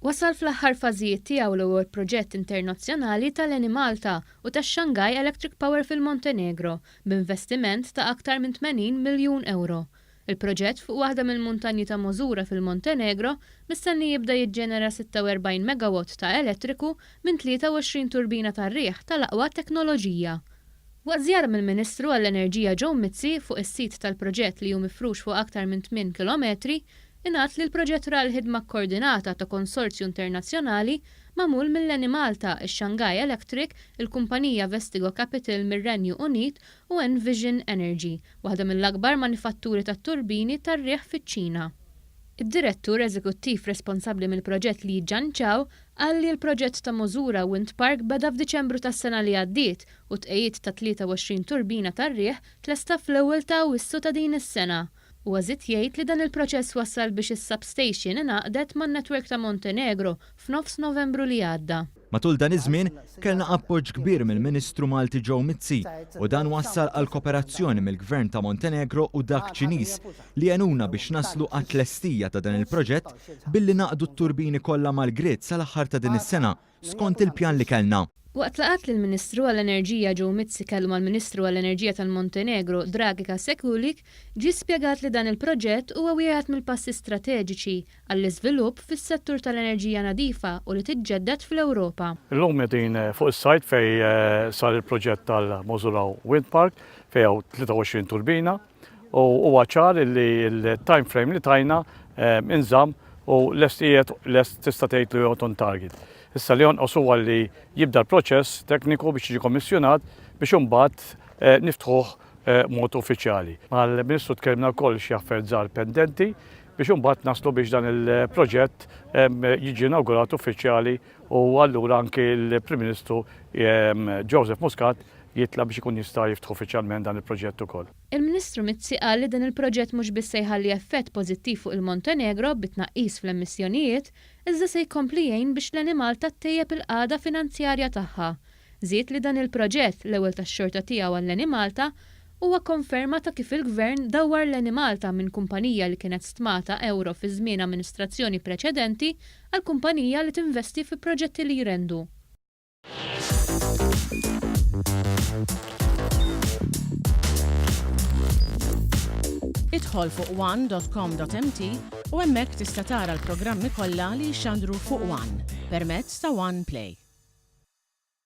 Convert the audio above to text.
Wasal fl-aħħar fażijiet tiegħu l-ewwel proġett internazzjonali tal-Eni Malta u tax-Shanghai Electric Power fil-Montenegro b'investiment ta' aktar minn 80 miljun euro. Il-proġett fuq waħda mill-muntanji ta' Mosura fil-Montenegro mistenni jibda jiġġenera 46 megawatt ta' elettriku minn 23 turbina tar-riħ tal-aqwa teknoloġija. Waqt żjara mill-Ministru għall-Enerġija Joe Mizzi fuq is-sit tal-proġett li hu mifrux fuq aktar minn 8 kilometri, ingħad li l-proġett ra l-ħidma kkoordinata ta' konsorzju internazzjonali magħmul mill-Eni Malta, ix-Shanghai Electric, il-kumpanija Vestigo Capital mir-Renju Unit u Envision Energy, waħda mill-akbar manifatturi tat-turbini tar-riħ fiċ-Ċina. Id-direttur eżekuttiv responsabbli mill-proġett Li Jianchao qal li l-proġett ta' Mosura Wind Park beda f'Diċembru tas-sena li għaddiet u tqejjed ta' 23 turbina tar-riħ tlesta fl-ewwel ta' Awwissu ta' din is-sena. U għazit jgħid li dan il-proċess wassal biex is-substation ingħaqdet man-netwerk ta' Montenegro f'nofs Novembru li għadda. Matul dan iż-żmien kellna appoġġ kbir mill-Ministru Malti Joe Mizzi u dan wassal għal kooperazzjoni mill-Gvern ta' Montenegro u dak Ċiniż li għenuna biex naslu għat-tlestija ta' dan il-proġett billi naqdu t-turbini kollha mal-grid sal-aħħar ta' din is-sena skont il-pjan li kellna. Waqt laqat li l-Ministru għall-Enerġija Joe Mizzi kellu mal-Ministru għall-Enerġija tal-Montenegro Dragica Sekulic, ġie spjegat li dan il-proġett huwa wieħed mill-passi strateġiċi għall-iżvilupp fis-settur tal-enerġija nadifa u li tiġġedded fl-Ewropa. Illum qegħdin fuq is-sajt fejn sar il-proġett tal-Mosura Wind Park fejn hawn 23 turbina u huwa ċar li l-time frame li tajna inżamm u lest tista' tgħid li on target. Issa li jonqos huwa li jibda l-proċess tekniku biex jiġi kommissjonat biex imbagħad niftħuh mod uffiċjali. Mal-Ministru tkellimna wkoll xi affarijiet żgħar pendenti biex imbagħad naslu biex dan il-proġett jiġi inawgurat uffiċjali u allura anke l-Prim Ministru Joseph Muscat jitla biex ikun jista' jiftħu uffiċjalment dan il-proġett ukoll. Il-Ministru Mizzi qal li dan il-proġett mhux biss se jħalli effett pożittiv fuq il-Montenegro bit-tnaqqis fl-emissjonijiet, iżda se jkompli jgħin biex l-Eni Malta ttejjeb il-qagħda finanzjarja tagħha. Żied li dan il-proġett l-ewwel tax-xorta tiegħu għall-Eni Malta huwa konferma ta' kif il-Gvern dawwar l-Eni Malta minn kumpanija li kienet stmata euro fi żmien amministrazzjoni preċedenti għal kumpanija li tinvesti fi proġetti li jrendu. Idħol fuq one.com.mt u hemmhekk tista' tara l-programmi kollha li jxandru fuq One permezz ta' One Play.